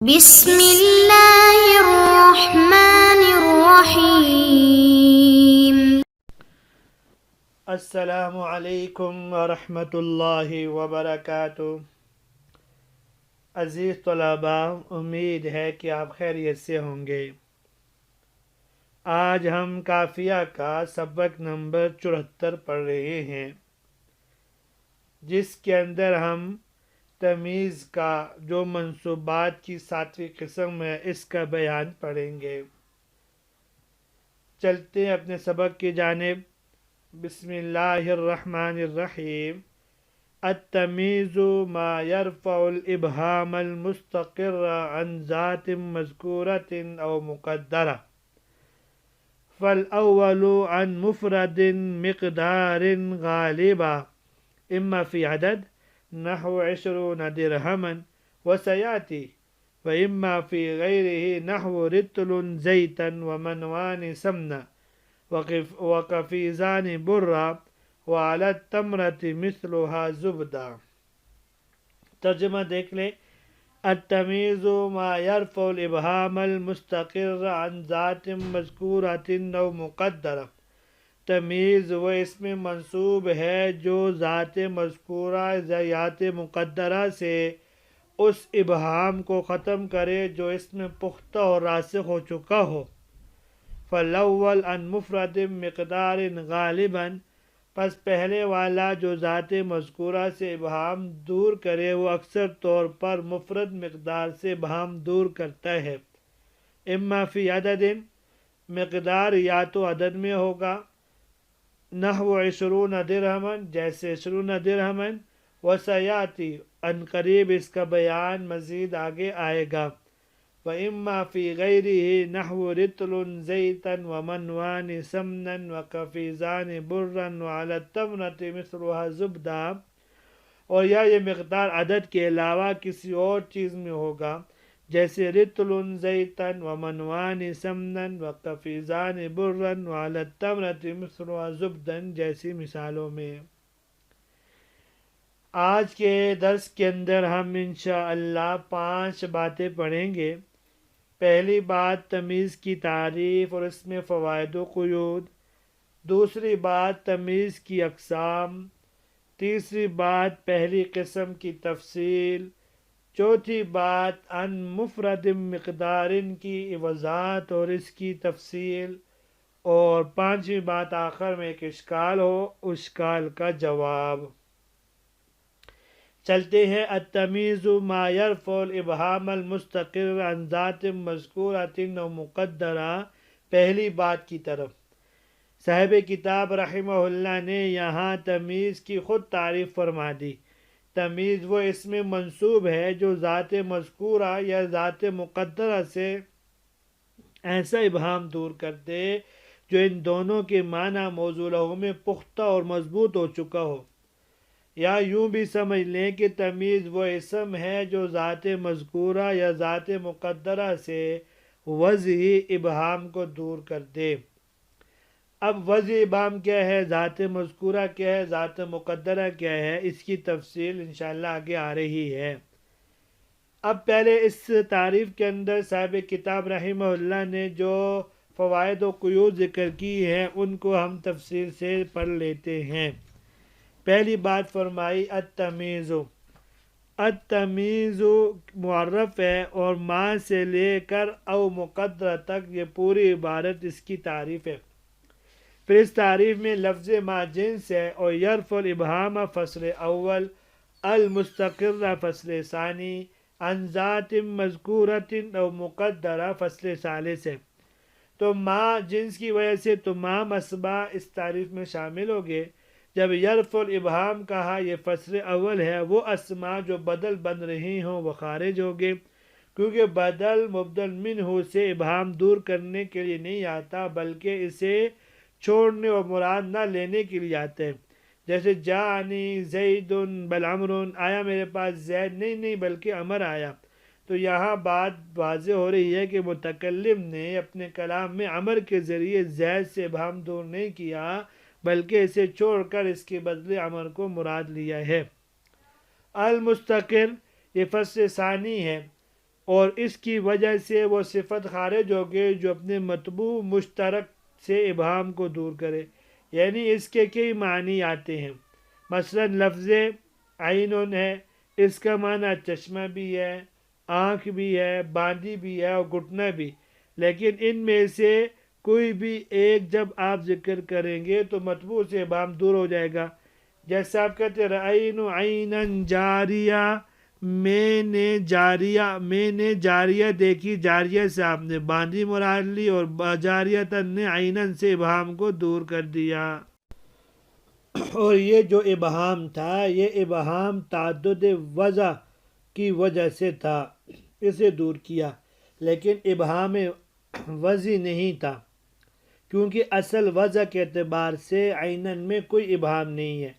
بسم اللہ الرحمن الرحیم۔ السلام علیکم ورحمۃ اللہ وبرکاتہ۔ عزیز طلباء، امید ہے کہ آپ خیریت سے ہوں گے۔ آج ہم قافیہ کا سبق نمبر 74 پڑھ رہے ہیں، جس کے اندر ہم تمیز کا جو منصوبات کی 7ویں قسم ہے اس کا بیان پڑھیں گے۔ چلتے ہیں اپنے سبق کی جانب۔ بسم اللہ الرحمن الرحیم۔ التمیز ما يرفع الابہام المستقر عن ذات مذکورۃ او مقدرہ، فالاول عن مفرد مقدار غالبا اما فی عدد نحو 20 درہما وسیاتی، واما فی غیرہ نحو رطل زیتا ومنوان سمنا وقفیزان برا وعلی التمرۃ مثلها زبدہ۔ ترجمہ دیکھ لیں۔ التمیز ما یرفع الابہام المستقر عن ذات مذکورۃ او مقدرہ، تمیز وہ اسم منصوب ہے جو ذات مذکورہ یا ذات مقدرہ سے اس ابہام کو ختم کرے جو اس میں پختہ اور راسخ ہو چکا ہو۔ فالاول عن مفرد مقدار غالبا، پس پہلے والا جو ذات مذکورہ سے ابہام دور کرے وہ اکثر طور پر مفرد مقدار سے ابہام دور کرتا ہے۔ اما فی عدد، مقدار یا تو عدد میں ہوگا، نحو 20 درہما، جیسے 20 درہما، وسیاتی، ان قریب اس کا بیان مزید آگے آئے گا، وَإِمَّا فِي غَيْرِهِ نَحْوُ رِطْلٌ زَيْتًا وَمَنْوَانِ سَمْنًا وَقَفِيزَانِ بُرًّا وَعَلَى التَّمْرَةِ مِثْلُهَا زُبْدًا، اور یا یہ مقدار عدد کے علاوہ کسی اور چیز میں ہوگا، جیسے رطل زیتن ومنوان سمنن وقفیزان برًا وعلی التمرۃ مثلها زبدًا جیسی مثالوں میں۔ آج کے درس کے اندر ہم انشاءاللہ 5 باتیں پڑھیں گے۔ پہلی بات تمیز کی تعریف اور اس میں فوائد و قیود، دوسری بات تمیز کی اقسام، تیسری بات پہلی قسم کی تفصیل، چوتھی بات عن مفرد مقدار کی وضاحت اور اس کی تفصیل، اور پانچویں بات آخر میں ایک اشکال ہو، اشکال کا جواب۔ چلتے ہیں۔ التمیز ما یرفع الابہام المستقر عن ذات مذکورۃ او مقدرہ، پہلی بات کی طرف۔ صاحب کتاب رحمہ اللہ نے یہاں تمیز کی خود تعریف فرما دی۔ تمیز وہ اسم منصوب ہے جو ذات مذکورہ یا ذات مقدرہ سے ایسا ابہام دور کر دے جو ان دونوں کے معنی موضوع لہ میں پختہ اور مضبوط ہو چکا ہو، یا یوں بھی سمجھ لیں کہ تمیز وہ اسم ہے جو ذات مذکورہ یا ذات مقدرہ سے وضعی ابہام کو دور کر دے۔ اب وضعی ابہام کیا ہے، ذات مذکورہ کیا ہے، ذات مقدرہ کیا ہے، اس کی تفصیل انشاءاللہ آگے آ رہی ہے۔ اب پہلے اس تعریف کے اندر صاحب کتاب رحمہ اللہ نے جو فوائد و قیود ذکر کی ہیں ان کو ہم تفصیل سے پڑھ لیتے ہیں۔ پہلی بات فرمائی التمیز۔ التمیز معرف ہے اور ما سے لے کر او مقدرہ تک یہ پوری عبارت اس کی تعریف ہے۔ پھر اس تعریف میں لفظ ما جنس ہے، اور یرفع الابہام فصل اول، المستقرہ فصل ثانی، عن ذات مذکورۃ او مقدرہ فصل ثالث ہے۔ تو ما جنس کی وجہ سے تمام اسماء اس تعریف میں شامل ہو گئے۔ جب یرفع الابہام کہا یہ فصل اول ہے، وہ اسماء جو بدل بن رہی ہوں وہ خارج ہو گئے، کیونکہ بدل مبدل منہ سے ابہام دور کرنے کے لیے نہیں آتا بلکہ اسے چھوڑنے اور مراد نہ لینے کے لیے آتا ہے۔ جیسے جانی زید بل عمر، آیا میرے پاس زید، نہیں بلکہ عمر آیا۔ تو یہاں بات واضح ہو رہی ہے کہ متکلم نے اپنے کلام میں عمر کے ثریعے زید سے ابہام دور نہیں کیا بلکہ اسے چھوڑ کر اس کے بدلے عمر کو مراد لیا ہے۔ المستقر یہ فصل ثانی ہے، اور اس کی وجہ سے وہ صفت خارج ہو گئی جو اپنے مطبوع مشترک سے ابہام کو دور کرے. یعنی اس کے کئی معنی آتے ہیں. مثلا لفظ عین ہے، اس کا معنی چشمہ بھی ہے، آنکھ بھی ہے، باندھی بھی ہے اور گھٹنا بھی. لیکن ان میں سے کوئی بھی ایک جب آپ ذکر کریں گے تو مطبوع سے ابہام دور ہو جائے گا. جیسے آپ کہتے ہیں رأین عیناً جاریہ، میں نے جاریہ دیکھی، جاریہ سے آپ نے باندھی مراد لی اور جاریتاً نے عیناً سے ابہام کو دور کر دیا. اور یہ جو ابہام تھا یہ ابہام تعدد وضع کی وجہ سے تھا، اسے دور کیا. لیکن ابہام وضعی نہیں تھا، کیونکہ اصل وضع کے اعتبار سے عیناً میں کوئی ابہام نہیں ہے،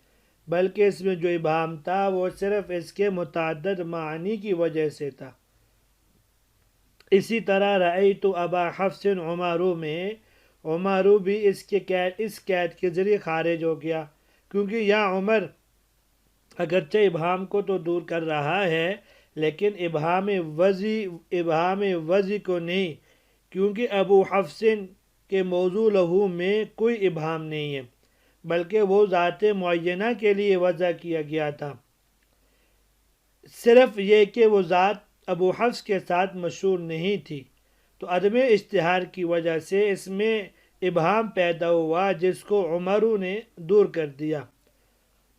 بلکہ اس میں جو ابہام تھا وہ صرف اس کے متعدد معنی کی وجہ سے تھا. اسی طرح رأیت ابا حفص عمارو میں عمارو بھی اس قید کے ذریعے خارج ہو گیا، کیونکہ یا عمر اگرچہ ابہام کو تو دور کر رہا ہے لیکن ابہام وضعی کو نہیں، کیونکہ ابو حفص کے موضوع لہو میں کوئی ابہام نہیں ہے، بلکہ وہ ذات معینہ کے لیے وضع کیا گیا تھا. صرف یہ کہ وہ ذات ابو حفص کے ساتھ مشہور نہیں تھی، تو عدم اشتہار کی وجہ سے اس میں ابہام پیدا ہوا جس کو عمرو نے دور کر دیا.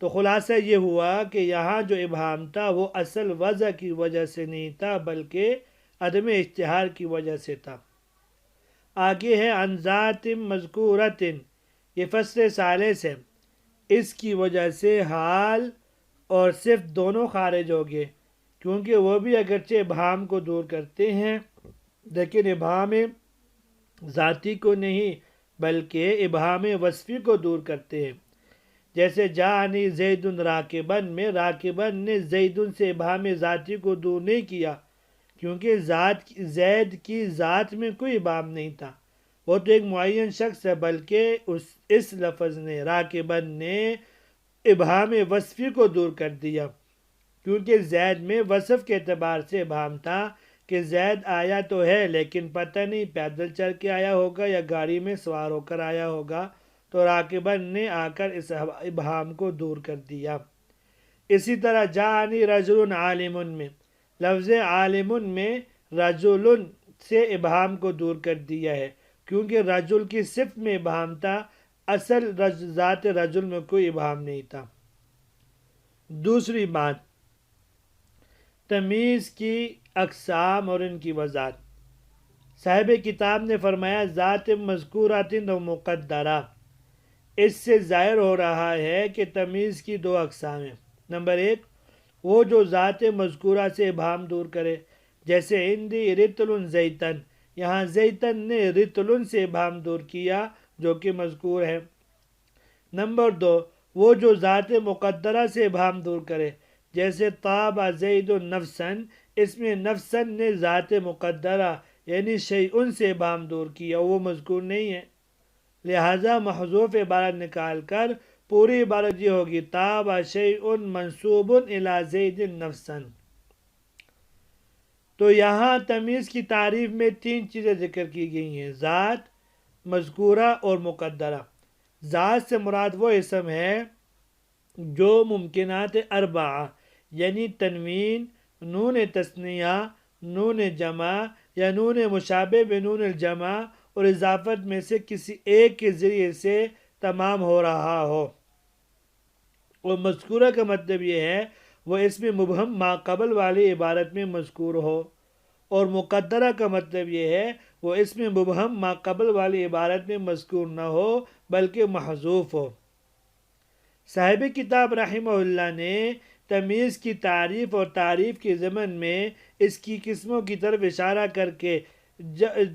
تو خلاصہ یہ ہوا کہ یہاں جو ابہام تھا وہ اصل وضع کی وجہ سے نہیں تھا بلکہ عدم اشتہار کی وجہ سے تھا. آگے ہے عن ذات مذکورۃ، یہ فصل ثالث ہے. اس کی وجہ سے حال اور صفت دونوں خارج ہو گئے، کیونکہ وہ بھی اگرچہ ابہام کو دور کرتے ہیں لیکن ابہام ذاتی کو نہیں بلکہ ابہام وصفی کو دور کرتے ہیں. جیسے جاءنی زید راکبن میں راکبن نے زیدن سے ابہام ذاتی کو دور نہیں کیا، کیونکہ زید کی ذات میں کوئی ابہام نہیں تھا، وہ تو ایک معین شخص ہے، بلکہ اس لفظ نے راکبن نے ابہام وصفی کو دور کر دیا، کیونکہ زید میں وصف کے اعتبار سے ابہام تھا کہ زید آیا تو ہے لیکن پتہ نہیں پیدل چل کے آیا ہوگا یا گاڑی میں سوار ہو کر آیا ہوگا، تو راکبن نے آ کر اس ابہام کو دور کر دیا. اسی طرح جاءنی رجل عالم میں لفظ عالم میں رجل سے ابہام کو دور کر دیا ہے، کیونکہ رجل کی صفت میں ابہام تھا، اصل ذات رجل میں کوئی ابہام نہیں تھا. دوسری بات، تمیز کی اقسام اور ان کی وضاحت. صاحب کتاب نے فرمایا ذات مذکورات و مقدرہ. اس سے ظاہر ہو رہا ہے کہ تمیز کی دو اقسام ہیں. نمبر ایک، وہ جو ذات مذکورہ سے ابہام دور کرے، جیسے عندی رطل زیتن، یہاں زیتن نے رطل سے ابہام دور کیا جو کہ مذکور ہے. نمبر دو، وہ جو ذات مقدرہ سے ابہام دور کرے، جیسے طاب زید نفسن، اس میں نفسن نے ذات مقدرہ یعنی شیئن سے ابہام دور کیا، وہ مذکور نہیں ہے، لہذا محذوف عبارت نکال کر پوری عبارت یہ ہوگی طاب شیئن منصوب الی زید نفسن. تو یہاں تمیز کی تعریف میں تین چیزیں ذکر کی گئی ہیں، ذات، مذکورہ اور مقدرہ. ذات سے مراد وہ اسم ہے جو ممکنات اربعہ یعنی تنوین، نون تثنیہ، نون جمع یا نون مشابہ بنون الجمع اور اضافت میں سے کسی ایک کے ذریعے سے تمام ہو رہا ہو. اور مذکورہ کا مطلب یہ ہے وہ اسم مبہم ما قبل والی عبارت میں مذکور ہو، اور مقدرہ کا مطلب یہ ہے وہ اسم مبہم ما قبل والی عبارت میں مذکور نہ ہو بلکہ محذوف ہو. صاحب کتاب رحمہ اللہ نے تمیز کی تعریف اور تعریف کے ضمن میں اس کی قسموں کی طرف اشارہ کر کے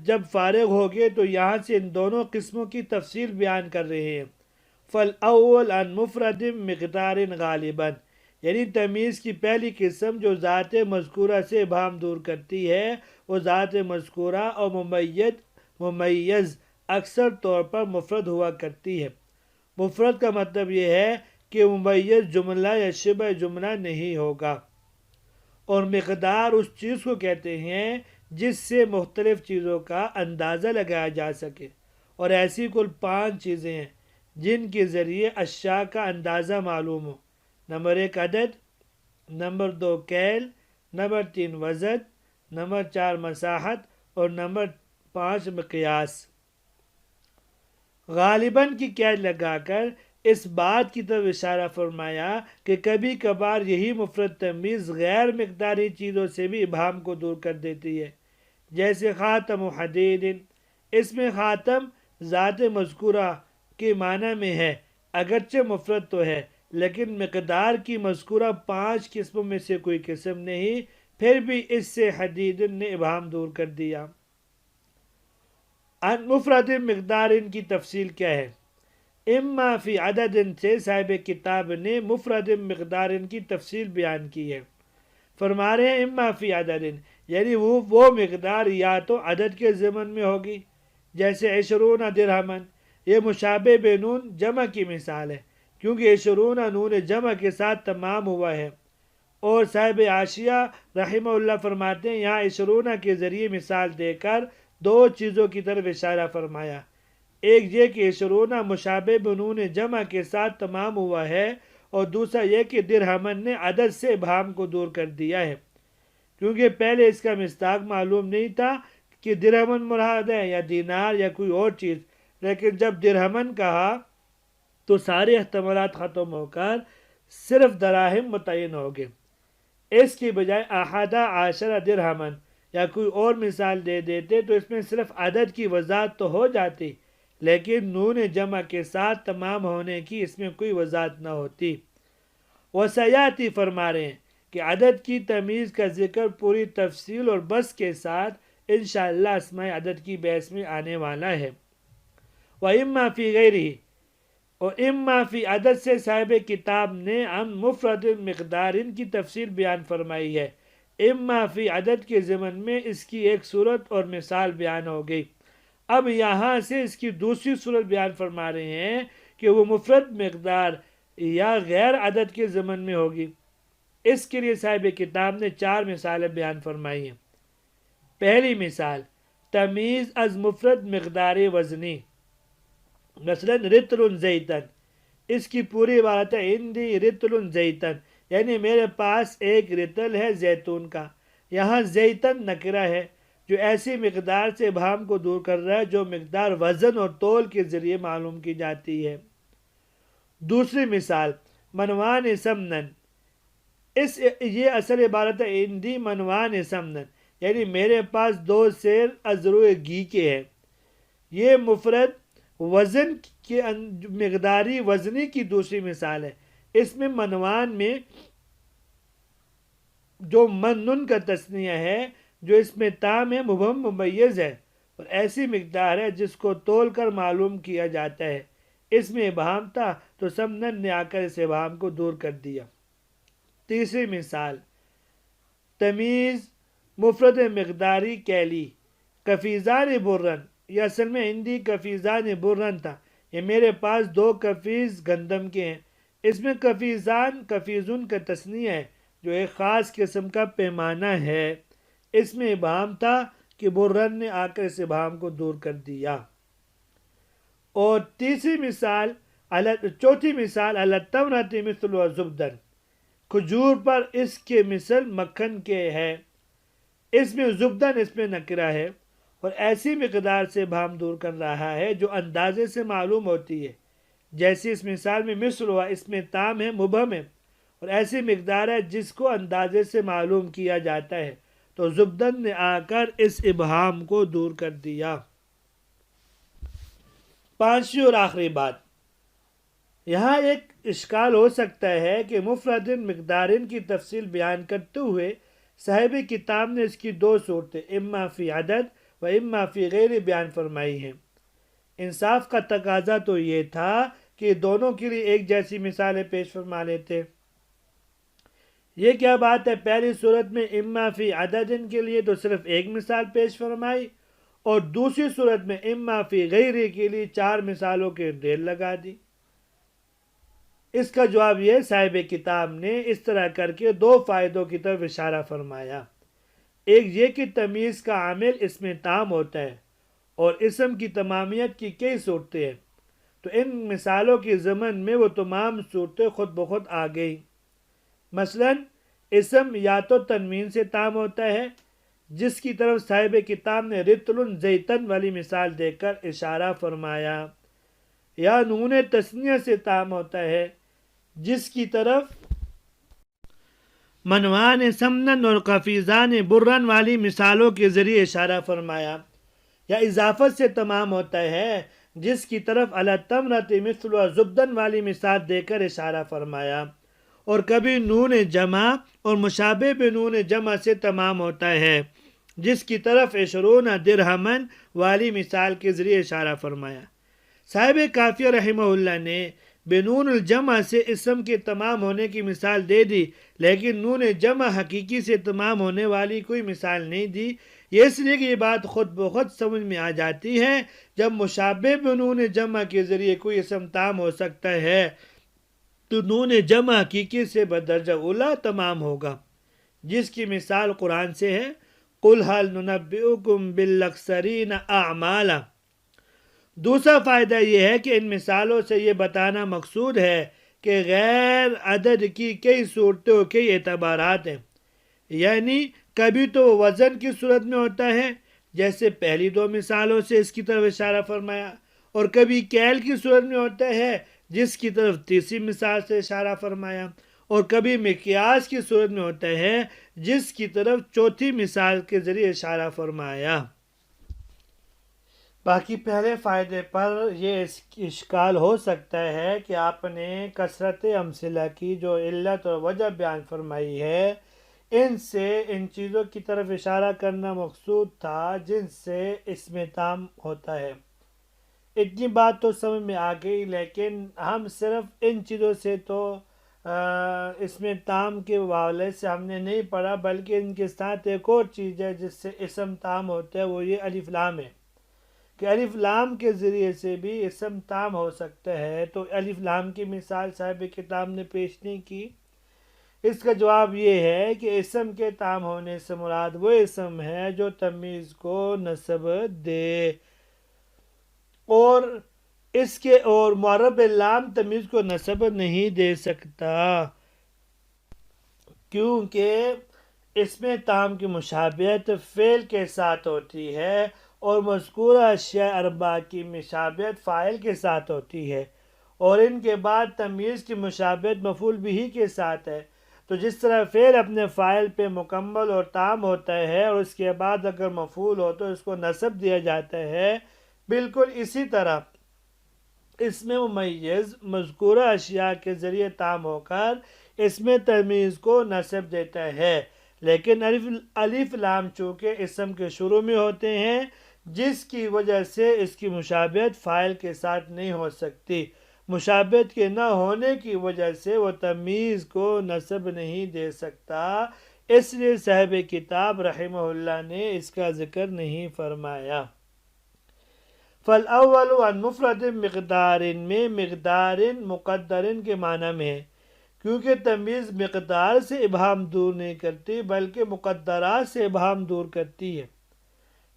جب فارغ ہو گئے تو یہاں سے ان دونوں قسموں کی تفصیل بیان کر رہے ہیں. فالاول عن مفرد مقدار غالباً، یعنی تمیز کی پہلی قسم جو ذات مذکورہ سے ابہام دور کرتی ہے وہ ذات مذکورہ اور ممیز اکثر طور پر مفرد ہوا کرتی ہے. مفرد کا مطلب یہ ہے کہ ممیز جملہ یا شبہ جملہ نہیں ہوگا، اور مقدار اس چیز کو کہتے ہیں جس سے مختلف چیزوں کا اندازہ لگایا جا سکے، اور ایسی کل 5 چیزیں ہیں جن کے ذریعے اشیاء کا اندازہ معلوم ہو۔ نمبر 1 عدد، نمبر 2 کیل، نمبر 3 وزن، نمبر 4 مساحت، اور نمبر 5 مقیاس۔ غالباً کی قید لگا کر اس بات کی طرف اشارہ فرمایا کہ کبھی کبھار یہی مفرد تمیز غیر مقداری چیزوں سے بھی ابہام کو دور کر دیتی ہے، جیسے خاتم و حدید۔ اس میں خاتم ذات مذکورہ کے معنی میں ہے، اگرچہ مفرد تو ہے لیکن مقدار کی مذکورہ 5 قسموں میں سے کوئی قسم نہیں، پھر بھی اس سے حدید نے ابہام دور کر دیا۔ مفرد مقدار کی تفصیل کیا ہے؟ اما فی عدد سے صاحب کتاب نے مفرد مقدار کی تفصیل بیان کی ہے۔ فرما رہے ہیں اما فی عدد، یعنی وہ مقدار یا تو عدد کے ضمن میں ہوگی، جیسے 20 درہمن۔ یہ مشابہ بے نون جمع کی مثال ہے، کیونکہ 20 نون جمع کے ساتھ تمام ہوا ہے۔ اور صاحب عاشیہ رحمہ اللہ فرماتے ہیں یہاں 20 کے ذریعے مثال دے کر 2 چیزوں کی طرف اشارہ فرمایا۔ ایک یہ کہ 20 مشابہ بنون جمع کے ساتھ تمام ہوا ہے، اور دوسرا یہ کہ درہمن نے عدد سے ابہام کو دور کر دیا ہے، کیونکہ پہلے اس کا مصداق معلوم نہیں تھا کہ درہمن مراد ہے یا دینار یا کوئی اور چیز، لیکن جب درہمن کہا تو سارے احتمالات ختم ہو کر صرف دراہم متعین ہو گئے۔ اس کی بجائے 11 درہمن یا کوئی اور مثال دے دیتے تو اس میں صرف عدد کی وضاحت تو ہو جاتی، لیکن نون جمع کے ساتھ تمام ہونے کی اس میں کوئی وضاحت نہ ہوتی۔ وسیاتی فرما رہے ہیں کہ عدد کی تمیز کا ذکر پوری تفصیل اور بس کے ساتھ انشاءاللہ اسماء عدد کی بحث میں آنے والا ہے۔ وَإِمَّا فِي غَيْرِهِ، اور اما فی عدد سے صاحب کتاب نے مفرد مقدار کی تفصیل بیان فرمائی ہے۔ اما فی عدد کے ضمن میں اس کی ایک صورت اور مثال بیان ہو گئی۔ اب یہاں سے اس کی دوسری صورت بیان فرما رہے ہیں کہ وہ مفرد مقدار یا غیر عدد کے ضمن میں ہوگی۔ اس کے لیے صاحب کتاب نے 4 مثالیں بیان فرمائی ہیں۔ پہلی مثال تمیز از مفرد مقدار وزنی، مثلا رطل زیتن۔ اس کی پوری عبارت ہے اندی رطل زیتن، یعنی میرے پاس ایک رطل ہے زیتون کا۔ یہاں زیتن نکرہ ہے جو ایسی مقدار سے ابہام کو دور کر رہا ہے جو مقدار وزن اور تول کے ذریعے معلوم کی جاتی ہے۔ دوسری مثال منوان سمنن، یہ اصل عبارت ہے اندی منوان سمنن، یعنی میرے پاس 2 سیر ازرو گھی کے ہیں۔ یہ مفرد وزن کی مقداری وزنی کی دوسری مثال ہے۔ اس میں منوان میں جو منن کا تثنیہ ہے، جو اس میں تام ہے، مبہم ممیز ہے، اور ایسی مقدار ہے جس کو تول کر معلوم کیا جاتا ہے۔ اس میں ابہام تھا تو سمنن نے آ کر اس ابہام کو دور کر دیا۔ تیسری مثال تمیز مفرد مقداری کیلی، کفیزان برن، یہ اصل میں ہندی کفیزان برن تھا۔ یہ میرے پاس 2 کفیز گندم کے ہیں۔ اس میں کفیزان کفیزن کا تثنیہ ہے جو ایک خاص قسم کا پیمانہ ہے۔ اس میں ابہام تھا کہ برن نے آ کر اس ابہام کو دور کر دیا۔ اور چوتھی مثال التمرۃ مثل زبدن، کھجور پر اس کے مثل مکھن کے ہے۔ اس میں زبدن اس میں نکرہ ہے اور ایسی مقدار سے ابہام دور کر رہا ہے جو اندازے سے معلوم ہوتی ہے، جیسی اس مثال میں مثل ہوا، اس میں تام ہے، مبہم ہے، اور ایسی مقدار ہے جس کو اندازے سے معلوم کیا جاتا ہے، تو زبدن نے آ کر اس ابہام کو دور کر دیا۔ پانچویں اور آخری بات، یہاں ایک اشکال ہو سکتا ہے کہ مفرد مقدار کی تفصیل بیان کرتے ہوئے صاحب کتاب نے اس کی 2 صورتیں اما فی عدد و اما فی غیر بیان فرمائی ہیں۔ انصاف کا تقاضا تو یہ تھا کہ دونوں کے لیے ایک جیسی مثالیں پیش فرما لیتے۔ یہ کیا بات ہے، پہلی صورت میں اما فی عدد کے لیے تو صرف ایک مثال پیش فرمائی، اور دوسری صورت میں اما فی غیر کے لیے 4 مثالوں کے ڈھیر لگا دی۔ اس کا جواب یہ صاحب کتاب نے اس طرح کر کے دو فائدوں کی طرف اشارہ فرمایا۔ ایک یہ کہ تمیز کا عامل اسم تام ہوتا ہے اور اسم کی تمامیت کی کئی صورتیں ہیں، تو ان مثالوں کی ضمن میں وہ تمام صورتیں خود بخود آ گئیں۔ مثلا اسم یا تو تنوین سے تام ہوتا ہے، جس کی طرف صاحب کتاب نے رطل زیتن والی مثال دے کر اشارہ فرمایا، یا نون تثنیہ سے تام ہوتا ہے، جس کی طرف منوان سمنن اور قفیزان برن والی مثالوں کے ذریعے اشارہ فرمایا، یا اضافت سے تمام ہوتا ہے، جس کی طرف التمرت مثل و زبدن والی مثال دے کر اشارہ فرمایا، اور کبھی نون جمع اور مشابہ بنون جمع سے تمام ہوتا ہے، جس کی طرف 20 درہمن والی مثال کے ذریعے اشارہ فرمایا۔ صاحب کافیہ رحمہ اللہ نے بنون الجمع سے اسم کے تمام ہونے کی مثال دے دی، لیکن نون جمع حقیقی سے تمام ہونے والی کوئی مثال نہیں دی۔ یہ اس لیے کہ یہ بات خود بخود سمجھ میں آ جاتی ہے، جب مشابہ بنون جمع کے ذریعے کوئی اسم تام ہو سکتا ہے تو نون جمع حقیقی سے بدرجہ اولا تمام ہوگا، جس کی مثال قرآن سے ہے، قُلْ هَلْ نُنَبِّئُكُمْ بِالْأَخْسَرِينَ أَعْمَالًا۔ دوسرا فائدہ یہ ہے کہ ان مثالوں سے یہ بتانا مقصود ہے کہ غیر عدد کی کئی صورتیں اور کئی اعتبارات ہیں، یعنی کبھی تو وہ وزن کی صورت میں ہوتا ہے، جیسے پہلی دو مثالوں سے اس کی طرف اشارہ فرمایا، اور کبھی کیل کی صورت میں ہوتا ہے، جس کی طرف تیسری مثال سے اشارہ فرمایا، اور کبھی مقیاس کی صورت میں ہوتا ہے، جس کی طرف چوتھی مثال کے ذریعے اشارہ فرمایا۔ باقی پہلے فائدے پر یہ اشکال ہو سکتا ہے کہ آپ نے کثرت امثلہ کی جو علت اور وجہ بیان فرمائی ہے، ان سے ان چیزوں کی طرف اشارہ کرنا مقصود تھا جن سے اسم تام ہوتا ہے۔ اتنی بات تو سمجھ میں آ گئی، لیکن ہم صرف ان چیزوں سے تو اسم تام کے حوالے سے ہم نے نہیں پڑھا، بلکہ ان کے ساتھ ایک اور چیز ہے جس سے اسم تام ہوتا ہے، وہ یہ الف لام ہے، کہ الف لام کے ذریعے سے بھی اسم تام ہو سکتا ہے۔ تو الف لام کی مثال صاحب کتاب نے پیش نہیں کی۔ اس کا جواب یہ ہے کہ اسم کے تام ہونے سے مراد وہ اسم ہے جو تمیز کو نسب دے، اور اس کے اور معرب لام تمیز کو نسب نہیں دے سکتا، کیونکہ اسم تام کی مشابہت فعل کے ساتھ ہوتی ہے، اور مذکورہ اشیاء اربعہ کی مشابہت فاعل کے ساتھ ہوتی ہے، اور ان کے بعد تمیز کی مشابہت مفعول بہ کے ساتھ ہے۔ تو جس طرح فعل اپنے فاعل پہ مکمل اور تام ہوتا ہے، اور اس کے بعد اگر مفعول ہو تو اس کو نسب دیا جاتا ہے، بالکل اسی طرح اس میں ممیز مذکورہ اشیاء کے ذریعے تام ہو کر اس میں تمیز کو نسب دیتا ہے، لیکن الف لام چونکہ اسم کے شروع میں ہوتے ہیں، جس کی وجہ سے اس کی مشابہت فاعل کے ساتھ نہیں ہو سکتی، مشابہت کے نہ ہونے کی وجہ سے وہ تمیز کو نسب نہیں دے سکتا، اس لیے صاحب کتاب رحمہ اللہ نے اس کا ذکر نہیں فرمایا۔ فالاول عن مفرد مقدار میں مقدار مقدر کے معنی میں ہے، کیونکہ تمیز مقدار سے ابہام دور نہیں کرتی بلکہ مقدرات سے ابہام دور کرتی ہے،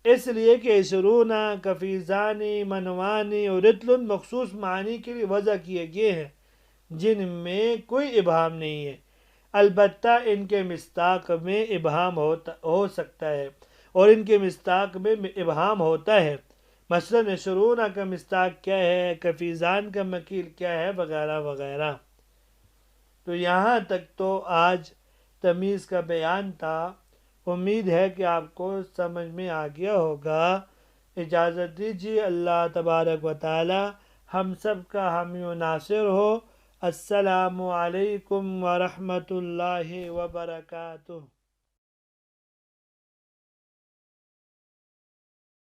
اس لیے کہ 20 کفیزانی منوانی اور رطل مخصوص معنی کے لیے وضع کیے گئے ہیں جن میں کوئی ابہام نہیں ہے، البتہ ان کے مصداق میں ابہام ہو سکتا ہے، اور ان کے مصداق میں ابہام ہوتا ہے، مثلا 20 کا مصداق کیا ہے، کفیزان کا مکیل کیا ہے، وغیرہ وغیرہ۔ تو یہاں تک تو آج تمیز کا بیان تھا، امید ہے کہ آپ کو سمجھ میں آ گیا ہوگا۔ اجازت دیجیے، اللہ تبارک و تعالی ہم سب کا حامی و ناصر ہو۔ السلام علیکم ورحمۃ اللہ وبرکاتہ۔